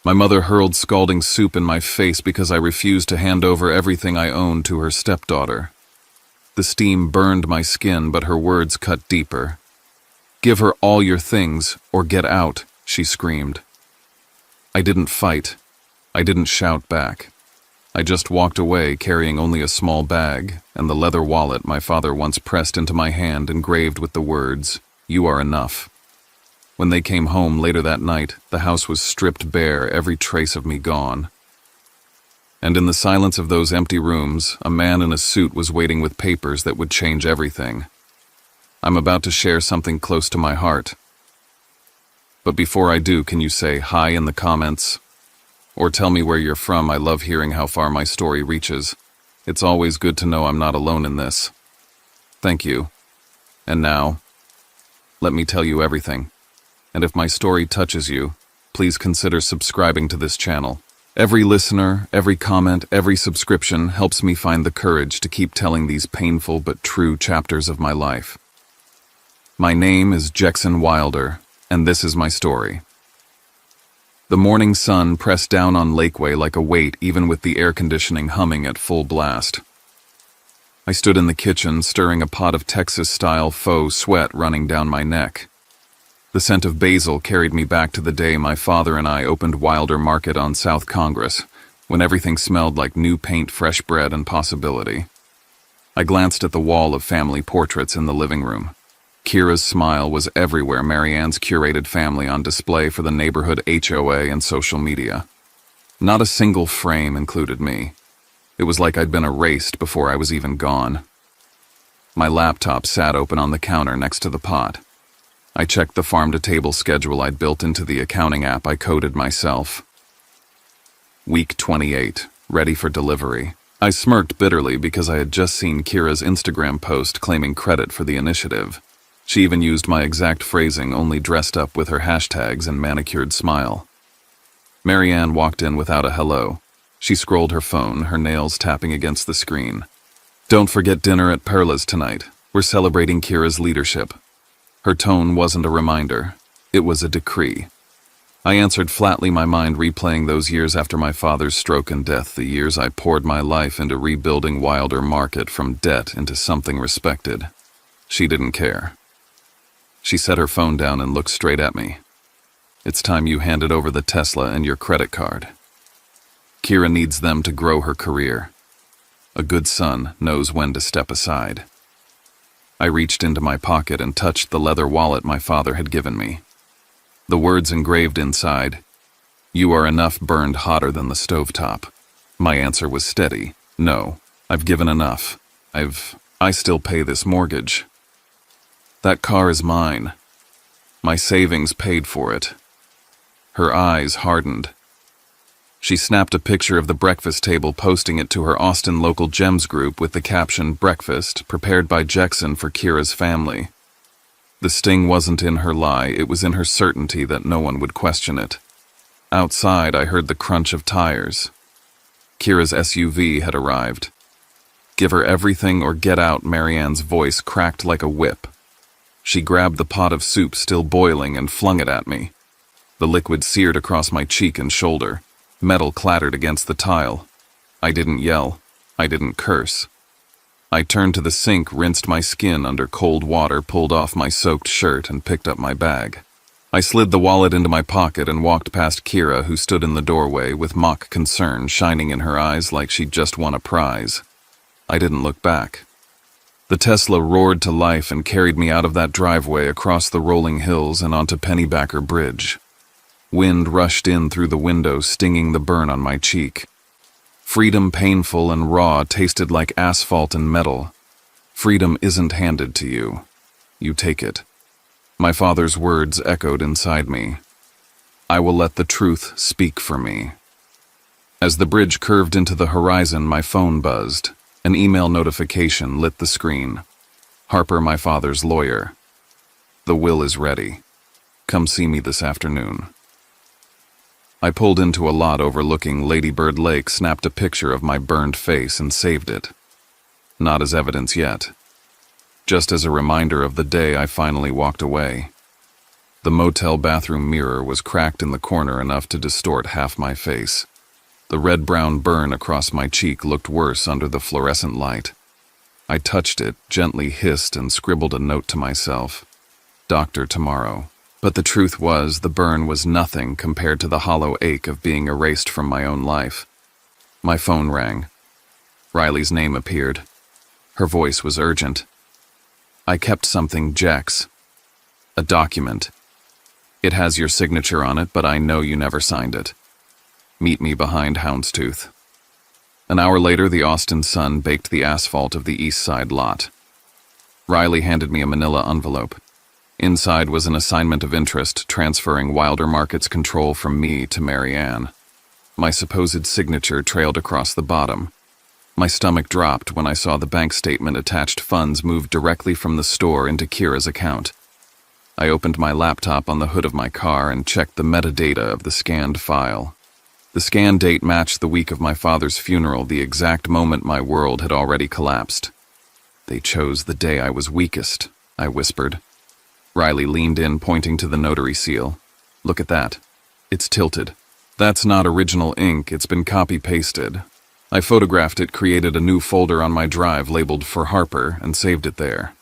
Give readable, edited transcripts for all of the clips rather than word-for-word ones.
My mother hurled scalding soup in my face because I refused to hand over everything I owned to her stepdaughter. The steam burned my skin, but her words cut deeper. "Give her all your things, or get out," she screamed. I didn't fight. I didn't shout back. I just walked away carrying only a small bag and the leather wallet my father once pressed into my hand engraved with the words, "You are enough." When they came home later that night, the house was stripped bare, every trace of me gone. And in the silence of those empty rooms, a man in a suit was waiting with papers that would change everything. I'm about to share something close to my heart. But before I do, can you say hi in the comments? Or tell me where you're from. I love hearing how far my story reaches. It's always good to know I'm not alone in this. Thank you. And now, let me tell you everything. And if my story touches you, please consider subscribing to this channel. Every listener, every comment, every subscription helps me find the courage to keep telling these painful but true chapters of my life. My name is Jackson Wilder, and this is my story. The morning sun pressed down on Lakeway like a weight, even with the air conditioning humming at full blast. I stood in the kitchen, stirring a pot of Texas-style faux sweat running down my neck. The scent of basil carried me back to the day my father and I opened Wilder Market on South Congress, when everything smelled like new paint, fresh bread, and possibility. I glanced at the wall of family portraits in the living room. Kira's smile was everywhere, Marianne's curated family on display for the neighborhood HOA and social media. Not a single frame included me. It was like I'd been erased before I was even gone. My laptop sat open on the counter next to the pot. I checked the farm-to-table schedule I'd built into the accounting app I coded myself. Week 28, ready for delivery. I smirked bitterly because I had just seen Kira's Instagram post claiming credit for the initiative. She even used my exact phrasing, only dressed up with her hashtags and manicured smile. Marianne walked in without a hello. She scrolled her phone, her nails tapping against the screen. "Don't forget dinner at Perla's tonight. We're celebrating Kira's leadership." Her tone wasn't a reminder. It was a decree. I answered flatly, my mind replaying those years after my father's stroke and death, the years I poured my life into rebuilding Wilder Market from debt into something respected. She didn't care. She set her phone down and looked straight at me. "It's time you handed over the Tesla and your credit card. Kira needs them to grow her career. A good son knows when to step aside." I reached into my pocket and touched the leather wallet my father had given me. The words engraved inside, "You are enough," burned hotter than the stovetop. My answer was steady. "No, I've given enough. I still pay this mortgage. That car is mine. My savings paid for it." Her eyes hardened. She snapped a picture of the breakfast table, posting it to her Austin Local Gems group with the caption, "Breakfast, prepared by Jackson for Kira's family." The sting wasn't in her lie, it was in her certainty that no one would question it. Outside, I heard the crunch of tires. Kira's SUV had arrived. "Give her everything or get out," Marianne's voice cracked like a whip. She grabbed the pot of soup still boiling and flung it at me. The liquid seared across my cheek and shoulder. Metal clattered against the tile. I didn't yell. I didn't curse. I turned to the sink, rinsed my skin under cold water, pulled off my soaked shirt, and picked up my bag. I slid the wallet into my pocket and walked past Kira, who stood in the doorway with mock concern shining in her eyes like she'd just won a prize. I didn't look back. The Tesla roared to life and carried me out of that driveway, across the rolling hills and onto Pennybacker Bridge. Wind rushed in through the window, stinging the burn on my cheek. Freedom, painful and raw, tasted like asphalt and metal. Freedom isn't handed to you. You take it. My father's words echoed inside me. I will let the truth speak for me. As the bridge curved into the horizon, my phone buzzed. An email notification lit the screen. Harper, my father's lawyer. "The will is ready. Come see me this afternoon." I pulled into a lot overlooking Lady Bird Lake, snapped a picture of my burned face and saved it. Not as evidence yet. Just as a reminder of the day I finally walked away. The motel bathroom mirror was cracked in the corner enough to distort half my face. The red-brown burn across my cheek looked worse under the fluorescent light. I touched it, gently hissed, and scribbled a note to myself. Doctor tomorrow. But the truth was, the burn was nothing compared to the hollow ache of being erased from my own life. My phone rang. Riley's name appeared. Her voice was urgent. I kept something, Jex. A document. It has your signature on it, but I know you never signed it. Meet me behind Houndstooth. An hour later, the Austin sun baked the asphalt of the east side lot. Riley handed me a manila envelope. Inside was an assignment of interest transferring Wilder Market's control from me to Marianne. My supposed signature trailed across the bottom. My stomach dropped when I saw the bank statement attached funds moved directly from the store into Kira's account. I opened my laptop on the hood of my car and checked the metadata of the scanned file. The scan date matched the week of my father's funeral, the exact moment my world had already collapsed. They chose the day I was weakest, I whispered. Riley leaned in, pointing to the notary seal. Look at that. It's tilted. That's not original ink, it's been copy-pasted. I photographed it, created a new folder on my drive labeled For Harper, and saved it there.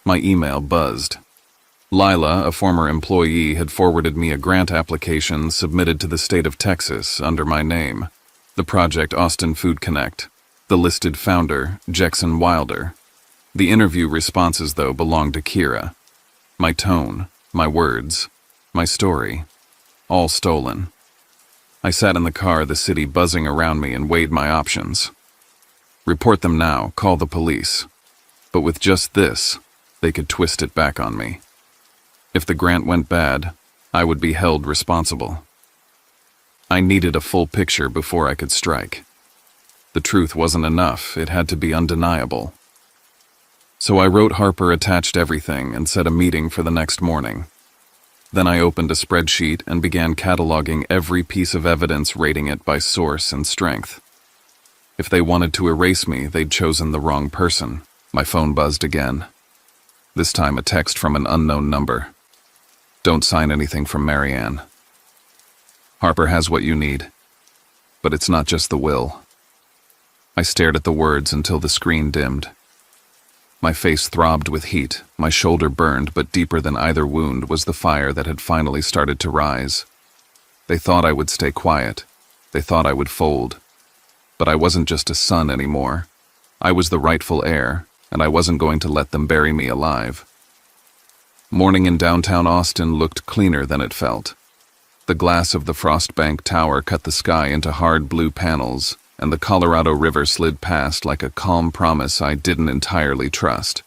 My email buzzed. Lila, a former employee, had forwarded me a grant application submitted to the state of Texas under my name. The project Austin Food Connect. The listed founder, Jackson Wilder. The interview responses, though, belonged to Kira. My tone, my words, my story, all stolen. I sat in the car, the city buzzing around me, and weighed my options. Report them now, call the police. But with just this, they could twist it back on me. If the grant went bad, I would be held responsible. I needed a full picture before I could strike. The truth wasn't enough, it had to be undeniable. So I wrote Harper attached everything and set a meeting for the next morning. Then I opened a spreadsheet and began cataloging every piece of evidence, rating it by source and strength. If they wanted to erase me, they'd chosen the wrong person. My phone buzzed again. This time a text from an unknown number. Don't sign anything from Marianne. Harper has what you need. But it's not just the will. I stared at the words until the screen dimmed. My face throbbed with heat, my shoulder burned, but deeper than either wound was the fire that had finally started to rise. They thought I would stay quiet. They thought I would fold. But I wasn't just a son anymore. I was the rightful heir, and I wasn't going to let them bury me alive. Morning in downtown Austin looked cleaner than it felt. The glass of the Frost Bank Tower cut the sky into hard blue panels, and the Colorado River slid past like a calm promise I didn't entirely trust.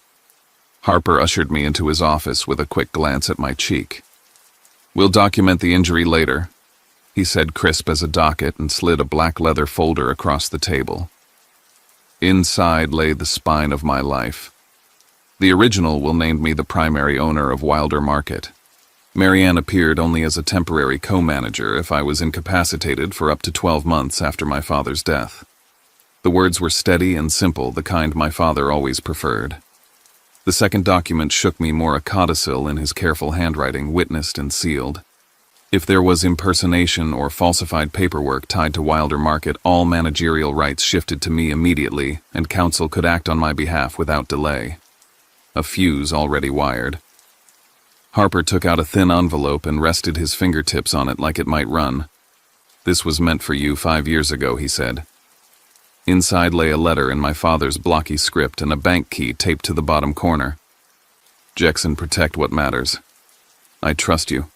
Harper ushered me into his office with a quick glance at my cheek. We'll document the injury later, he said, crisp as a docket, and slid a black leather folder across the table. Inside lay the spine of my life. The original will name me the primary owner of Wilder Market. Marianne appeared only as a temporary co-manager if I was incapacitated for up to 12 months after my father's death. The words were steady and simple, the kind my father always preferred. The second document shook me, more a codicil in his careful handwriting, witnessed and sealed. If there was impersonation or falsified paperwork tied to Wilder Market, all managerial rights shifted to me immediately, and counsel could act on my behalf without delay. A fuse already wired. Harper took out a thin envelope and rested his fingertips on it like it might run. This was meant for you 5 years ago, he said. Inside lay a letter in my father's blocky script and a bank key taped to the bottom corner. Jackson, protect what matters. I trust you.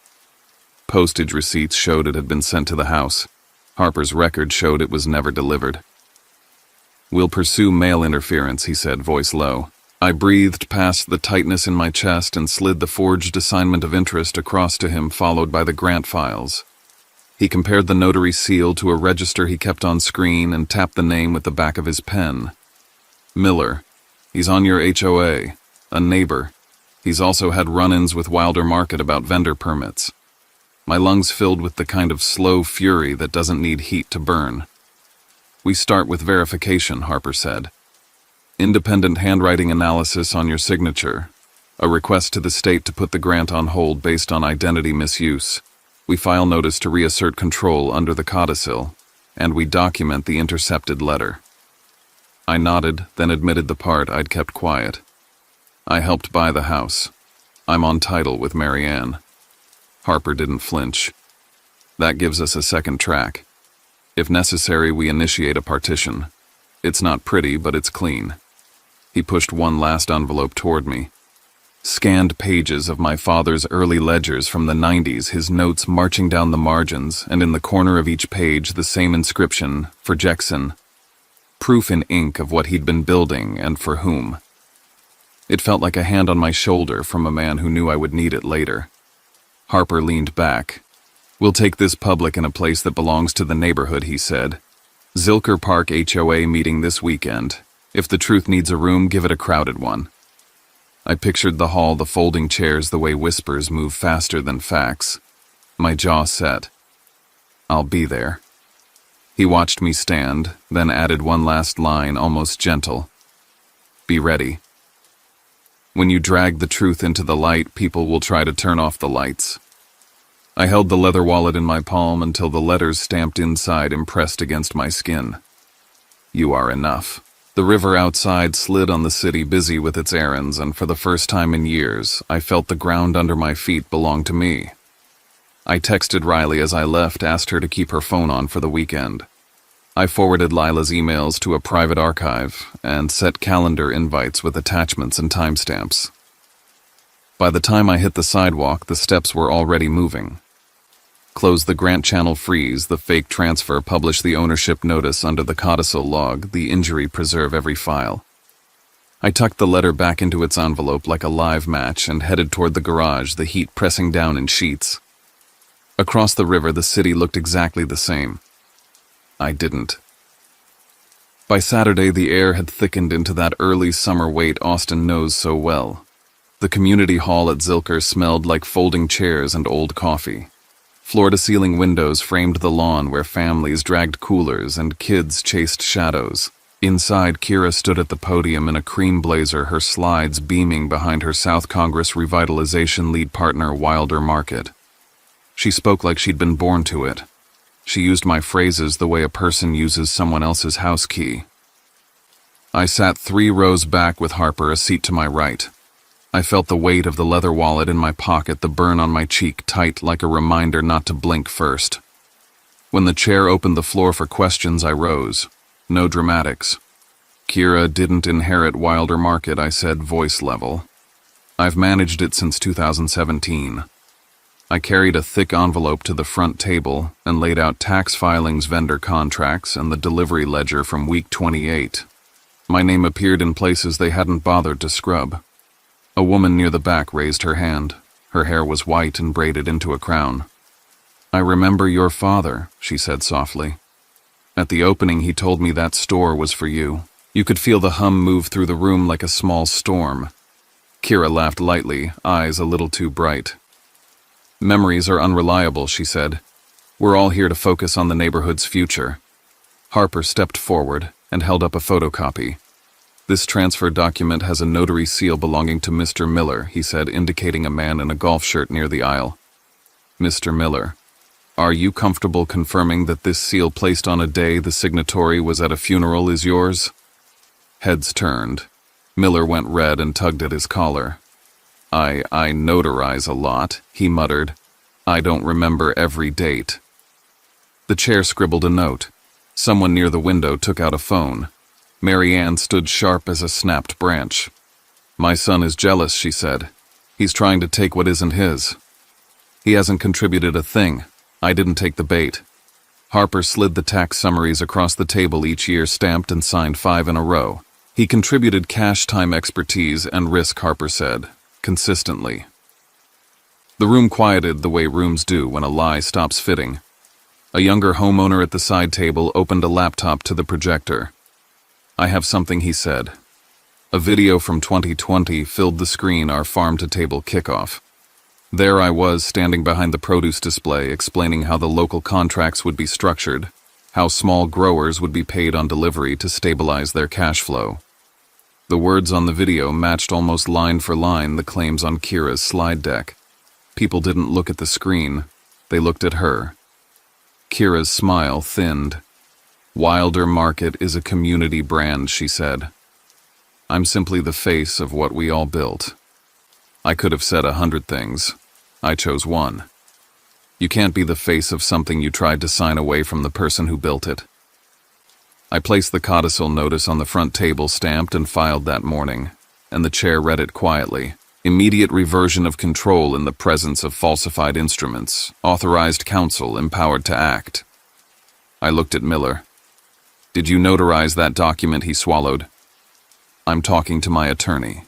Postage receipts showed it had been sent to the house. Harper's record showed it was never delivered. We'll pursue mail interference, he said, voice low. I breathed past the tightness in my chest and slid the forged assignment of interest across to him, followed by the grant files. He compared the notary seal to a register he kept on screen and tapped the name with the back of his pen. Miller. He's on your HOA. A neighbor. He's also had run-ins with Wilder Market about vendor permits. My lungs filled with the kind of slow fury that doesn't need heat to burn. We start with verification, Harper said. Independent handwriting analysis on your signature. A request to the state to put the grant on hold based on identity misuse. We file notice to reassert control under the codicil, and we document the intercepted letter. I nodded, then admitted the part I'd kept quiet. I helped buy the house. I'm on title with Marianne. Harper didn't flinch. That gives us a second track. If necessary, we initiate a partition. It's not pretty, but it's clean. He pushed one last envelope toward me. Scanned pages of my father's early ledgers from the 90s, his notes marching down the margins, and in the corner of each page the same inscription, for Jackson. Proof in ink of what he'd been building and for whom. It felt like a hand on my shoulder from a man who knew I would need it later. Harper leaned back. We'll take this public in a place that belongs to the neighborhood, he said. Zilker Park HOA meeting this weekend. If the truth needs a room, give it a crowded one. I pictured the hall, the folding chairs, the way whispers move faster than facts. My jaw set. I'll be there. He watched me stand, then added one last line, almost gentle. Be ready. When you drag the truth into the light, people will try to turn off the lights. I held the leather wallet in my palm until the letters stamped inside impressed against my skin. You are enough. The river outside slid on the city, busy with its errands, and for the first time in years, I felt the ground under my feet belonged to me. I texted Riley as I left, asked her to keep her phone on for the weekend. I forwarded Lila's emails to a private archive and set calendar invites with attachments and timestamps. By the time I hit the sidewalk, the steps were already moving. Close the grant channel, freeze the fake transfer, publish the ownership notice under the codicil log, the injury, preserve every file. I tucked the letter back into its envelope like a live match and headed toward the garage, the heat pressing down in sheets. Across the river, the city looked exactly the same. I didn't. By Saturday, the air had thickened into that early summer weight Austin knows so well. The community hall at Zilker smelled like folding chairs and old coffee. Floor-to-ceiling windows framed the lawn where families dragged coolers and kids chased shadows. Inside, Kira stood at the podium in a cream blazer, her slides beaming behind her South Congress revitalization lead partner, Wilder Market. She spoke like she'd been born to it. She used my phrases the way a person uses someone else's house key. I sat 3 rows back with Harper, a seat to my right. I felt the weight of the leather wallet in my pocket, the burn on my cheek tight like a reminder not to blink first. When the chair opened the floor for questions, I rose. No dramatics. Kira didn't inherit Wilder Market, I said, voice level. I've managed it since 2017. I carried a thick envelope to the front table and laid out tax filings, vendor contracts, and the delivery ledger from week 28. My name appeared in places they hadn't bothered to scrub. A woman near the back raised her hand. Her hair was white and braided into a crown. I remember your father, she said softly. At the opening, he told me that store was for you. You could feel the hum move through the room like a small storm. Kira laughed lightly, eyes a little too bright. Memories are unreliable, she said. We're all here to focus on the neighborhood's future. Harper stepped forward and held up a photocopy. This transfer document has a notary seal belonging to Mr. Miller, he said, indicating a man in a golf shirt near the aisle. Mr. Miller, are you comfortable confirming that this seal placed on a day the signatory was at a funeral is yours? Heads turned. Miller went red and tugged at his collar. I notarize a lot, he muttered. I don't remember every date. The chair scribbled a note. Someone near the window took out a phone. Marianne stood sharp as a snapped branch. My son is jealous, she said. He's trying to take what isn't his. He hasn't contributed a thing. I didn't take the bait. Harper slid the tax summaries across the table, each year stamped and signed 5 in a row. He contributed cash, time, expertise, and risk, Harper said, consistently. The room quieted the way rooms do when a lie stops fitting. A younger homeowner at the side table opened a laptop to the projector. I have something, he said. A video from 2020 filled the screen, our farm-to-table kickoff. There I was, standing behind the produce display, explaining how the local contracts would be structured, how small growers would be paid on delivery to stabilize their cash flow. The words on the video matched almost line for line the claims on Kira's slide deck. People didn't look at the screen, they looked at her. Kira's smile thinned. "Wilder Market is a community brand," she said. "I'm simply the face of what we all built." I could have said 100 things. I chose one. You can't be the face of something you tried to sign away from the person who built it. I placed the codicil notice on the front table stamped and filed that morning, and the chair read it quietly. Immediate reversion of control in the presence of falsified instruments. Authorized counsel empowered to act. I looked at Miller. "Did you notarize that document?" He swallowed. "I'm talking to my attorney."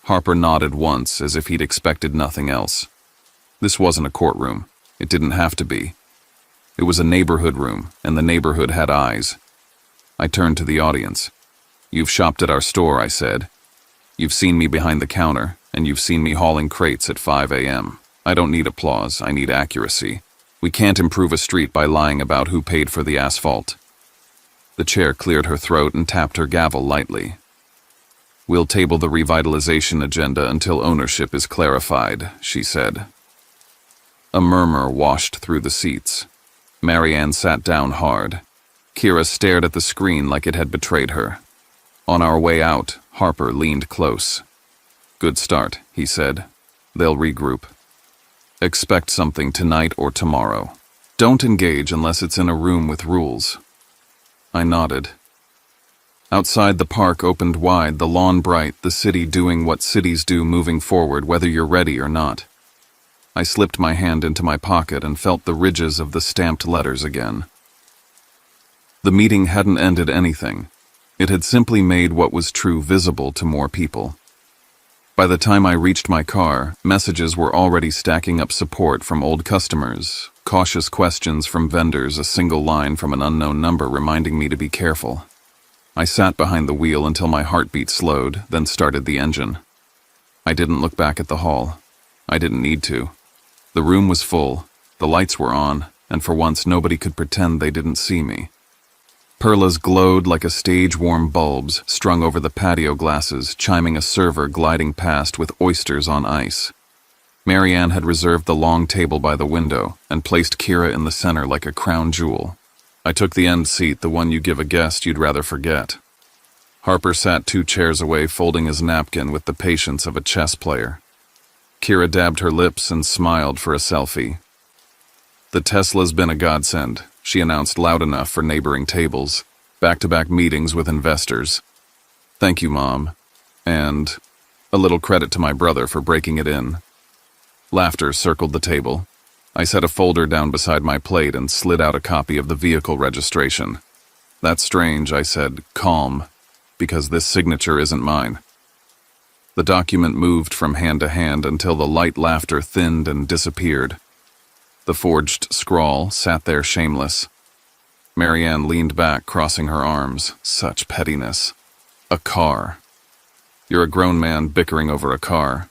Harper nodded once as if he'd expected nothing else. This wasn't a courtroom. It didn't have to be. It was a neighborhood room, and the neighborhood had eyes. I turned to the audience. "You've shopped at our store," I said. "You've seen me behind the counter, and you've seen me hauling crates at 5 a.m. I don't need applause, I need accuracy. We can't improve a street by lying about who paid for the asphalt." The chair cleared her throat and tapped her gavel lightly. "We'll table the revitalization agenda until ownership is clarified," she said. A murmur washed through the seats. Marianne sat down hard. Kira stared at the screen like it had betrayed her. On our way out, Harper leaned close. "Good start," he said. "They'll regroup. Expect something tonight or tomorrow. Don't engage unless it's in a room with rules." I nodded. Outside, the park opened wide, the lawn bright, the city doing what cities do, moving forward whether you're ready or not. I slipped my hand into my pocket and felt the ridges of the stamped letters again. The meeting hadn't ended anything. It had simply made what was true visible to more people. By the time I reached my car, messages were already stacking up: support from old customers, cautious questions from vendors, a single line from an unknown number reminding me to be careful. I sat behind the wheel until my heartbeat slowed, then started the engine. I didn't look back at the hall. I didn't need to. The room was full, the lights were on, and for once nobody could pretend they didn't see me. Perlas glowed like a stage-warm bulbs strung over the patio glasses, chiming a server gliding past with oysters on ice. Marianne had reserved the long table by the window and placed Kira in the center like a crown jewel. I took the end seat, the one you give a guest you'd rather forget. Harper sat 2 chairs away, folding his napkin with the patience of a chess player. Kira dabbed her lips and smiled for a selfie. "The Tesla's been a godsend," she announced loud enough for neighboring tables. "Back-to-back meetings with investors. Thank you, Mom. And a little credit to my brother for breaking it in." Laughter circled the table. I set a folder down beside my plate and slid out a copy of the vehicle registration. "That's strange," I said, calm, "because this signature isn't mine." The document moved from hand to hand until the light laughter thinned and disappeared. The forged scrawl sat there shameless. Marianne leaned back, crossing her arms. Such pettiness. A car. You're a grown man bickering over a car.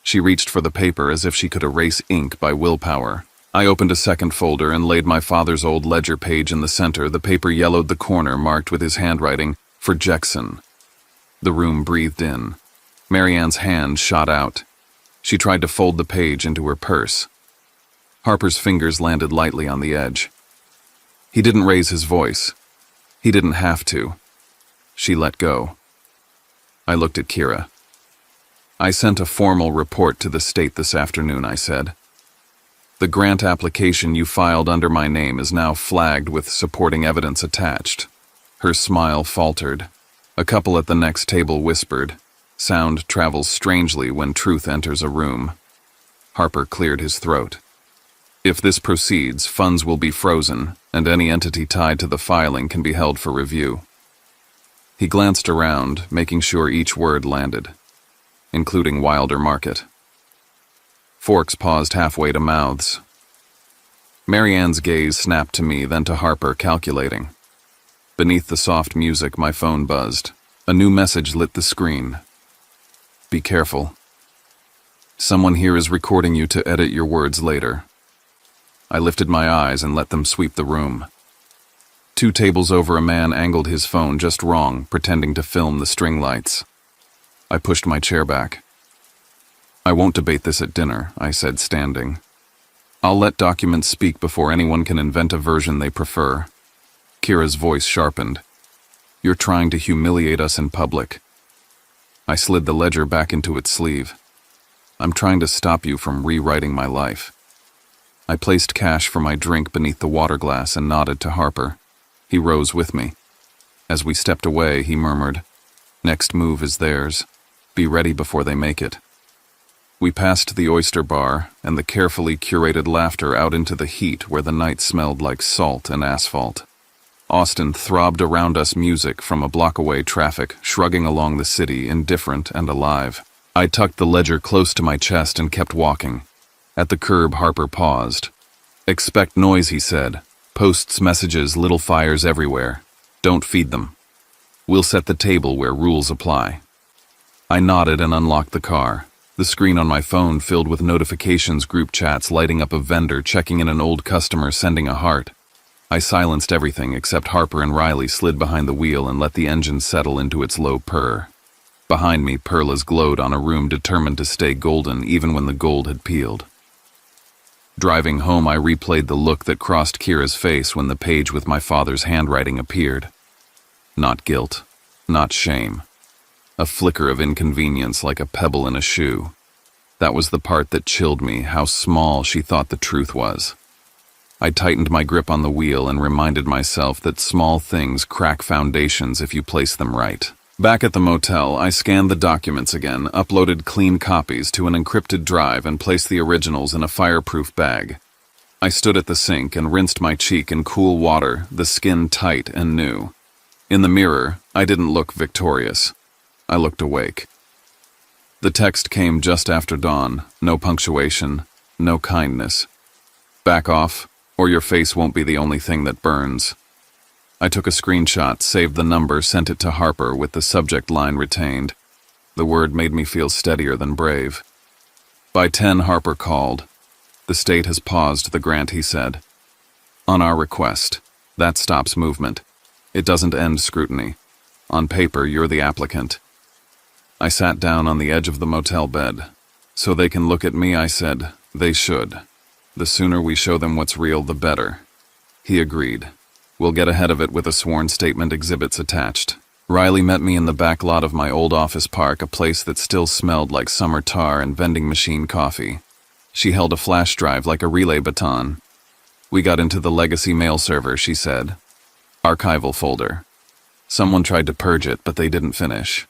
She reached for the paper as if she could erase ink by willpower. I opened a second folder and laid my father's old ledger page in the center. The paper yellowed the corner, marked with his handwriting, "For Jackson." The room breathed in. Marianne's hand shot out. She tried to fold the page into her purse. Harper's fingers landed lightly on the edge. He didn't raise his voice. He didn't have to. She let go. I looked at Kira. "I sent a formal report to the state this afternoon," I said. "The grant application you filed under my name is now flagged with supporting evidence attached." Her smile faltered. A couple at the next table whispered. Sound travels strangely when truth enters a room. Harper cleared his throat. "If this proceeds, funds will be frozen, and any entity tied to the filing can be held for review." He glanced around, making sure each word landed, including Wilder Market. Forks paused halfway to mouths. Marianne's gaze snapped to me, then to Harper, calculating. Beneath the soft music, my phone buzzed. A new message lit the screen. "Be careful. Someone here is recording you to edit your words later." I lifted my eyes and let them sweep the room. 2 tables over, a man angled his phone just wrong, pretending to film the string lights. I pushed my chair back. "I won't debate this at dinner," I said, standing. "I'll let documents speak before anyone can invent a version they prefer." Kira's voice sharpened. "You're trying to humiliate us in public." I slid the ledger back into its sleeve. "I'm trying to stop you from rewriting my life." I placed cash for my drink beneath the water glass and nodded to Harper. He rose with me. As we stepped away, he murmured, "Next move is theirs. Be ready before they make it." We passed the oyster bar and the carefully curated laughter out into the heat where the night smelled like salt and asphalt. Austin throbbed around us, music from a block away, traffic shrugging along the city, indifferent and alive. I tucked the ledger close to my chest and kept walking. At the curb, Harper paused. "Expect noise," he said. "Posts, messages, little fires everywhere. Don't feed them. We'll set the table where rules apply." I nodded and unlocked the car. The screen on my phone filled with notifications, group chats, lighting up a vendor, checking in an old customer, sending a heart. I silenced everything except Harper and Riley, slid behind the wheel and let the engine settle into its low purr. Behind me, Perlas glowed on a room, determined to stay golden even when the gold had peeled. Driving home, I replayed the look that crossed Kira's face when the page with my father's handwriting appeared. Not guilt, not shame. A flicker of inconvenience, like a pebble in a shoe. That was the part that chilled me, how small she thought the truth was. I tightened my grip on the wheel and reminded myself that small things crack foundations if you place them right. Back at the motel, I scanned the documents again, uploaded clean copies to an encrypted drive, and placed the originals in a fireproof bag. I stood at the sink and rinsed my cheek in cool water, the skin tight and new. In the mirror, I didn't look victorious. I looked awake. The text came just after dawn, no punctuation, no kindness. "Back off, or your face won't be the only thing that burns." I took a screenshot, saved the number, sent it to Harper with the subject line retained. The word made me feel steadier than brave. By 10, Harper called. "The state has paused the grant," he said. "On our request. That stops movement. It doesn't end scrutiny. On paper, you're the applicant." I sat down on the edge of the motel bed. "So they can look at me," I said. "They should. The sooner we show them what's real, the better." He agreed. "We'll get ahead of it with a sworn statement, exhibits attached." Riley met me in the back lot of my old office park, a place that still smelled like summer tar and vending machine coffee. She held a flash drive like a relay baton. "We got into the legacy mail server," she said. "Archival folder. Someone tried to purge it, but they didn't finish."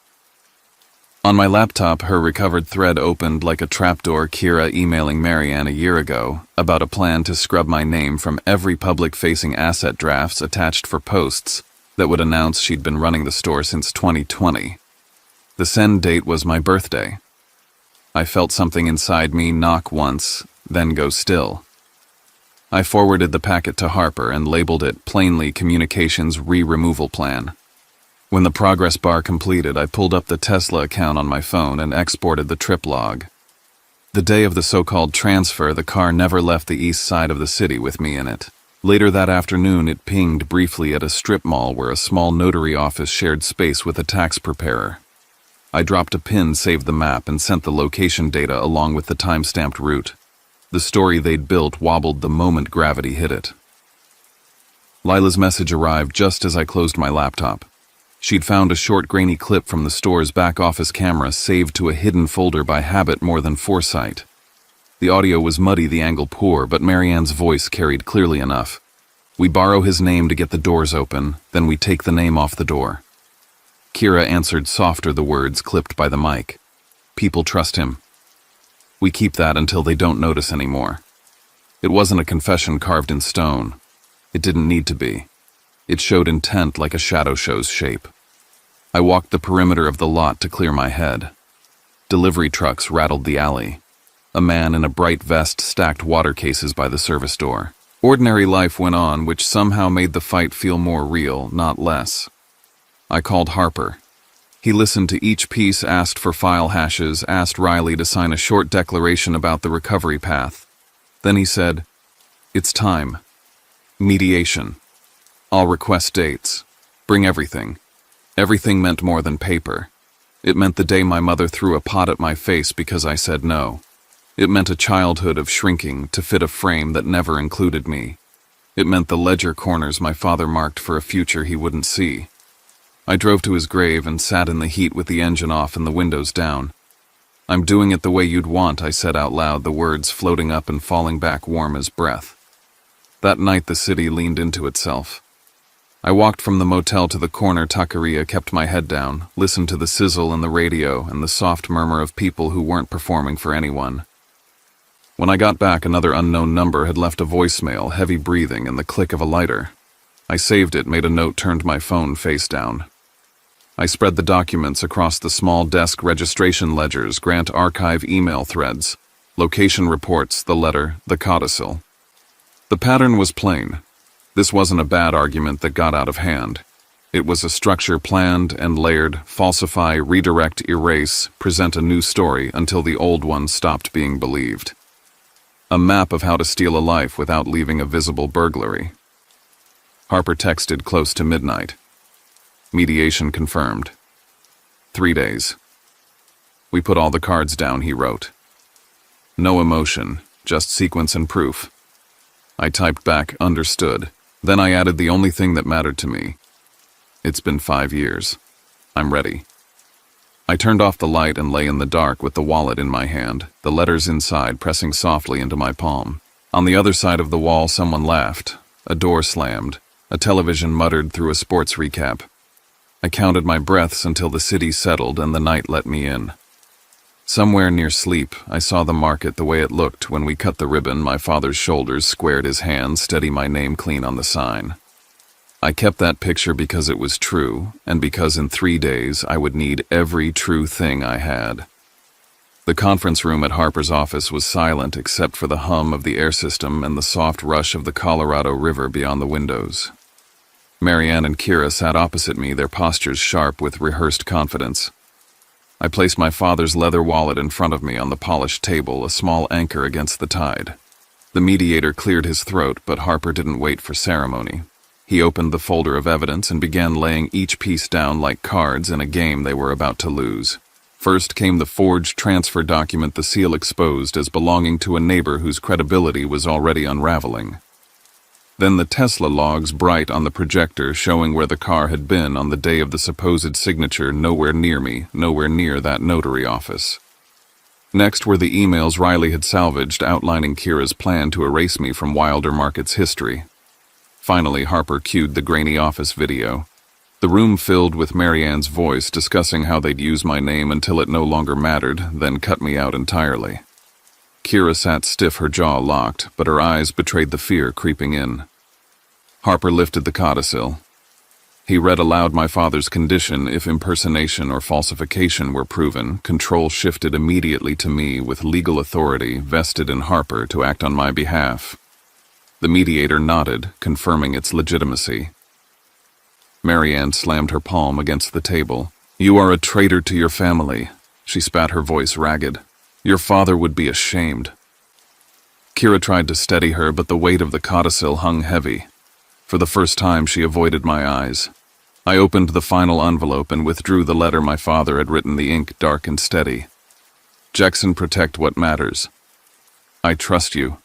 On my laptop, her recovered thread opened like a trapdoor. Kira emailing Marianne a year ago about a plan to scrub my name from every public-facing asset drafts attached for posts that would announce she'd been running the store since 2020. The send date was my birthday. I felt something inside me knock once, then go still. I forwarded the packet to Harper and labeled it plainly Communications Re-Removal Plan. When the progress bar completed, I pulled up the Tesla account on my phone and exported the trip log. The day of the so-called transfer, the car never left the east side of the city with me in it. Later that afternoon, it pinged briefly at a strip mall where a small notary office shared space with a tax preparer. I dropped a pin, saved the map, and sent the location data along with the time-stamped route. The story they'd built wobbled the moment gravity hit it. Lila's message arrived just as I closed my laptop. She'd found a short, grainy clip from the store's back-office camera saved to a hidden folder by habit more than foresight. The audio was muddy, the angle poor, but Marianne's voice carried clearly enough. "We borrow his name to get the doors open, then we take the name off the door." Kira answered softer, the words clipped by the mic. "People trust him. We keep that until they don't notice anymore." It wasn't a confession carved in stone. It didn't need to be. It showed intent like a shadow shows shape. I walked the perimeter of the lot to clear my head. Delivery trucks rattled the alley. A man in a bright vest stacked water cases by the service door. Ordinary life went on, which somehow made the fight feel more real, not less. I called Harper. He listened to each piece, asked for file hashes, asked Riley to sign a short declaration about the recovery path. Then he said, "It's time. Mediation." I'll request dates. Bring everything. Everything meant more than paper. It meant the day my mother threw a pot at my face because I said no. It meant a childhood of shrinking to fit a frame that never included me. It meant the ledger corners my father marked for a future he wouldn't see. I drove to his grave and sat in the heat with the engine off and the windows down. "I'm doing it the way you'd want," I said out loud, the words floating up and falling back warm as breath. That night the city leaned into itself. I walked from the motel to the corner taqueria, kept my head down, listened to the sizzle in the radio and the soft murmur of people who weren't performing for anyone. When I got back, another unknown number had left a voicemail, heavy breathing, and the click of a lighter. I saved it, made a note, turned my phone face down. I spread the documents across the small desk, registration ledgers, grant archive email threads, location reports, the letter, the codicil. The pattern was plain. This wasn't a bad argument that got out of hand. It was a structure planned and layered, falsify, redirect, erase, present a new story until the old one stopped being believed. A map of how to steal a life without leaving a visible burglary. Harper texted close to midnight. Mediation confirmed. 3 days. We put all the cards down, he wrote. No emotion, just sequence and proof. I typed back, understood. Then I added the only thing that mattered to me. It's been 5 years. I'm ready. I turned off the light and lay in the dark with the wallet in my hand, the letters inside pressing softly into my palm. On the other side of the wall, someone laughed. A door slammed. A television muttered through a sports recap. I counted my breaths until the city settled and the night let me in. Somewhere near sleep, I saw the market the way it looked when we cut the ribbon. My father's shoulders squared, his hand steady, my name clean on the sign. I kept that picture because it was true, and because in 3 days I would need every true thing I had. The conference room at Harper's office was silent except for the hum of the air system and the soft rush of the Colorado River beyond the windows. Marianne and Kira sat opposite me, their postures sharp with rehearsed confidence. I placed my father's leather wallet in front of me on the polished table, a small anchor against the tide. The mediator cleared his throat, but Harper didn't wait for ceremony. He opened the folder of evidence and began laying each piece down like cards in a game they were about to lose. First came the forged transfer document, the seal exposed as belonging to a neighbor whose credibility was already unraveling. Then the Tesla logs bright on the projector showing where the car had been on the day of the supposed signature, nowhere near me, nowhere near that notary office. Next were the emails Riley had salvaged outlining Kira's plan to erase me from Wilder Market's history. Finally, Harper cued the grainy office video. The room filled with Marianne's voice discussing how they'd use my name until it no longer mattered, then cut me out entirely. Kira sat stiff, her jaw locked, but her eyes betrayed the fear creeping in. Harper lifted the codicil. He read aloud my father's condition. If impersonation or falsification were proven, control shifted immediately to me with legal authority vested in Harper to act on my behalf. The mediator nodded, confirming its legitimacy. Marianne slammed her palm against the table. "You are a traitor to your family," she spat, her voice ragged. "Your father would be ashamed." Kira tried to steady her, but the weight of the codicil hung heavy. For the first time, she avoided my eyes. I opened the final envelope and withdrew the letter my father had written, the ink dark and steady. "Jackson, protect what matters. I trust you."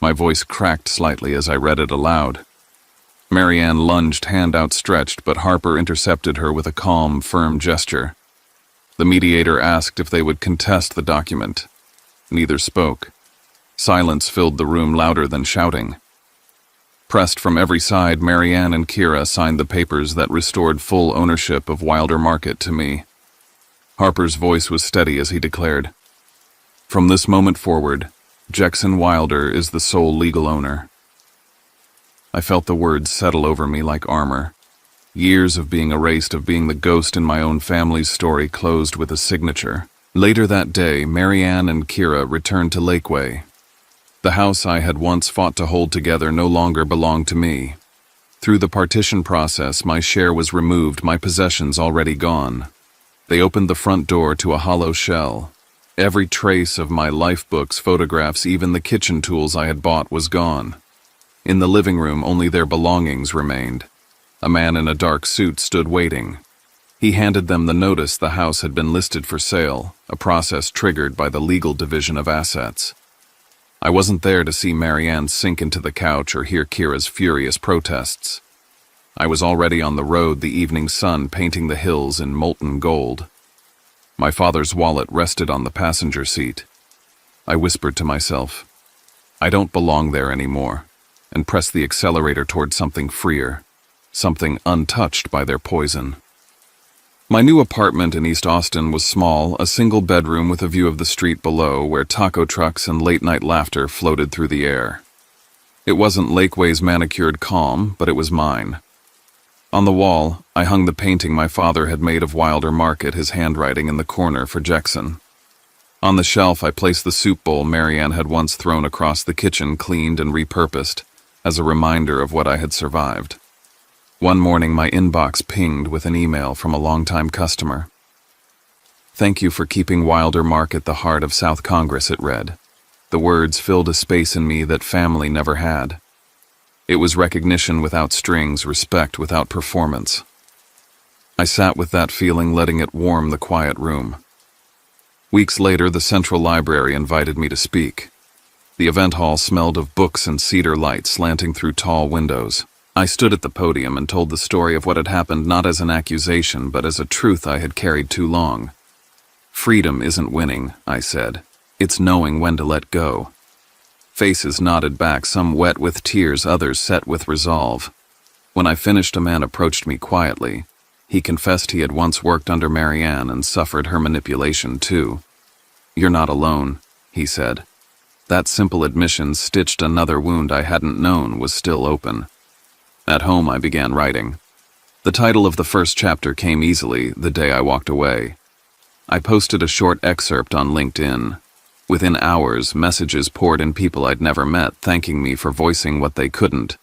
My voice cracked slightly as I read it aloud. Marianne lunged, hand outstretched, but Harper intercepted her with a calm, firm gesture. The mediator asked if they would contest the document. Neither spoke. Silence filled the room, louder than shouting. Pressed from every side, Marianne and Kira signed the papers that restored full ownership of Wilder Market to me. Harper's voice was steady as he declared, "From this moment forward, Jackson Wilder is the sole legal owner." I felt the words settle over me like armor. Years of being erased, of being the ghost in my own family's story, closed with a signature. Later that day, Marianne and Kira returned to Lakeway. The house I had once fought to hold together no longer belonged to me. Through the partition process, my share was removed, my possessions already gone. They opened the front door to a hollow shell. Every trace of my life books, photographs, even the kitchen tools I had bought was gone. In the living room, only their belongings remained. A man in a dark suit stood waiting. He handed them the notice the house had been listed for sale, a process triggered by the legal division of assets. I wasn't there to see Marianne sink into the couch or hear Kira's furious protests. I was already on the road, the evening sun painting the hills in molten gold. My father's wallet rested on the passenger seat. I whispered to myself, I don't belong there anymore, and pressed the accelerator toward something freer, something untouched by their poison. My new apartment in East Austin was small, a single bedroom with a view of the street below where taco trucks and late-night laughter floated through the air. It wasn't Lakeway's manicured calm, but it was mine. On the wall, I hung the painting my father had made of Wilder Market, his handwriting in the corner for Jackson. On the shelf, I placed the soup bowl Marianne had once thrown across the kitchen, cleaned and repurposed, as a reminder of what I had survived. One morning, my inbox pinged with an email from a longtime customer. Thank you for keeping Wilder Market the heart of South Congress, it read. The words filled a space in me that family never had. It was recognition without strings, respect without performance. I sat with that feeling, letting it warm the quiet room. Weeks later, the Central Library invited me to speak. The event hall smelled of books and cedar light slanting through tall windows. I stood at the podium and told the story of what had happened not as an accusation, but as a truth I had carried too long. Freedom isn't winning, I said. It's knowing when to let go. Faces nodded back, some wet with tears, others set with resolve. When I finished, a man approached me quietly. He confessed he had once worked under Marianne and suffered her manipulation too. You're not alone, he said. That simple admission stitched another wound I hadn't known was still open. At home, I began writing. The title of the first chapter came easily the day I walked away. I posted a short excerpt on LinkedIn. Within hours, messages poured in, people I'd never met, thanking me for voicing what they couldn't.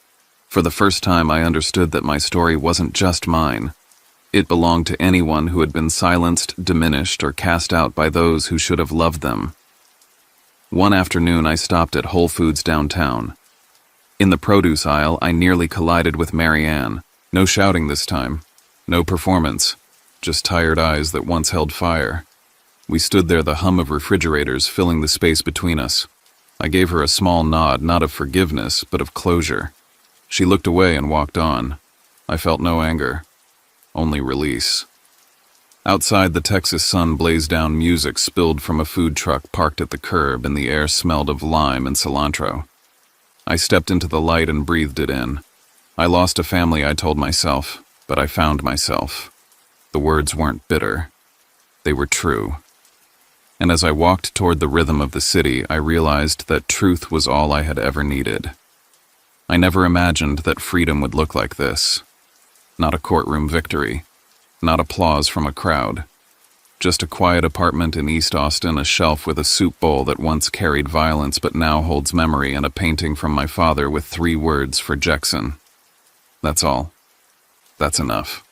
For the first time, I understood that my story wasn't just mine. It belonged to anyone who had been silenced, diminished, or cast out by those who should have loved them. One afternoon, I stopped at Whole Foods downtown. In the produce aisle, I nearly collided with Marianne. No shouting this time. No performance. Just tired eyes that once held fire. We stood there, the hum of refrigerators filling the space between us. I gave her a small nod, not of forgiveness, but of closure. She looked away and walked on. I felt no anger. Only release. Outside, the Texas sun blazed down, music spilled from a food truck parked at the curb, and the air smelled of lime and cilantro. I stepped into the light and breathed it in. I lost a family, I told myself, but I found myself. The words weren't bitter. They were true. And as I walked toward the rhythm of the city, I realized that truth was all I had ever needed. I never imagined that freedom would look like this. Not a courtroom victory. Not applause from a crowd. Just a quiet apartment in East Austin, a shelf with a soup bowl that once carried violence but now holds memory, and a painting from my father with 3 words for Jackson. That's all. That's enough.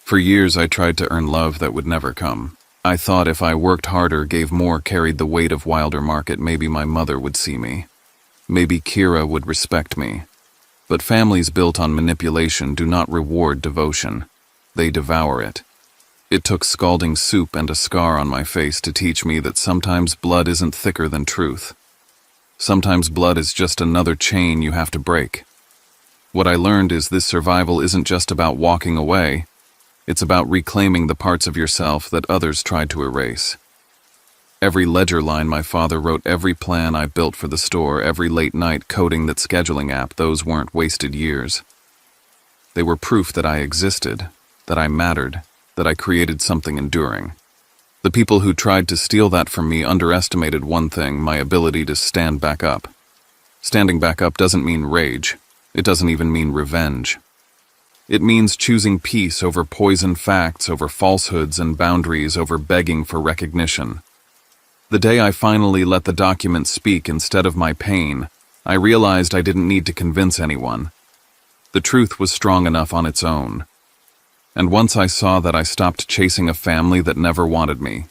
For years I tried to earn love that would never come. I thought if I worked harder, gave more, carried the weight of Wilder Market, maybe my mother would see me. Maybe Kira would respect me. But families built on manipulation do not reward devotion. They devour it. It took scalding soup and a scar on my face to teach me that sometimes blood isn't thicker than truth. Sometimes blood is just another chain you have to break. What I learned is this survival isn't just about walking away. It's about reclaiming the parts of yourself that others tried to erase. Every ledger line my father wrote, every plan I built for the store, every late night coding that scheduling app, those weren't wasted years. They were proof that I existed, that I mattered, that I created something enduring. The people who tried to steal that from me underestimated one thing: my ability to stand back up. Standing back up doesn't mean rage. It doesn't even mean revenge. It means choosing peace over poison facts, over falsehoods and boundaries, over begging for recognition. The day I finally let the documents speak instead of my pain, I realized I didn't need to convince anyone. The truth was strong enough on its own. And once I saw that, I stopped chasing a family that never wanted me.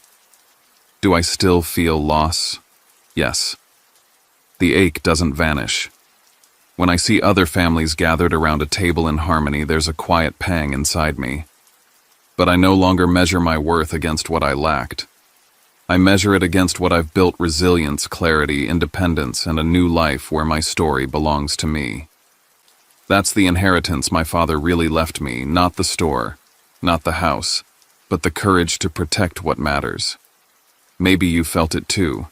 Do I still feel loss? Yes. The ache doesn't vanish. When I see other families gathered around a table in harmony, there's a quiet pang inside me. But I no longer measure my worth against what I lacked. I measure it against what I've built: resilience, clarity, independence, and a new life where my story belongs to me. That's the inheritance my father really left me, not the store, not the house, but the courage to protect what matters. Maybe you felt it too.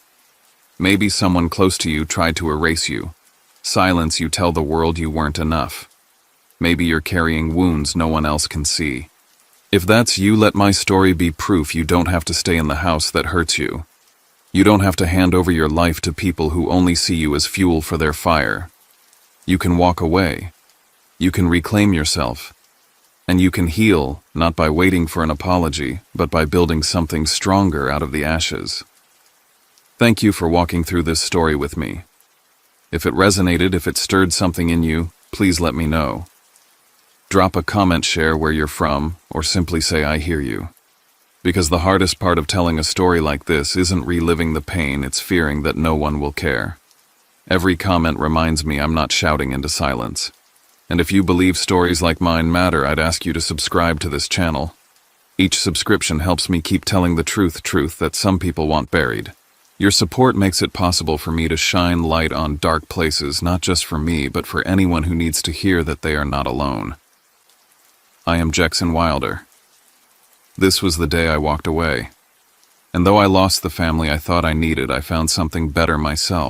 Maybe someone close to you tried to erase you, silence you, tell the world you weren't enough. Maybe you're carrying wounds no one else can see. If that's you, let my story be proof you don't have to stay in the house that hurts you. You don't have to hand over your life to people who only see you as fuel for their fire. You can walk away. You can reclaim yourself. And you can heal, not by waiting for an apology, but by building something stronger out of the ashes. Thank you for walking through this story with me. If it resonated, if it stirred something in you, please let me know. Drop a comment, share where you're from, or simply say I hear you. Because the hardest part of telling a story like this isn't reliving the pain, it's fearing that no one will care. Every comment reminds me I'm not shouting into silence. And if you believe stories like mine matter, I'd ask you to subscribe to this channel. Each subscription helps me keep telling the truth that some people want buried. Your support makes it possible for me to shine light on dark places, not just for me, but for anyone who needs to hear that they are not alone. I am Jackson Wilder. This was the day I walked away. And though I lost the family I thought I needed, I found something better myself.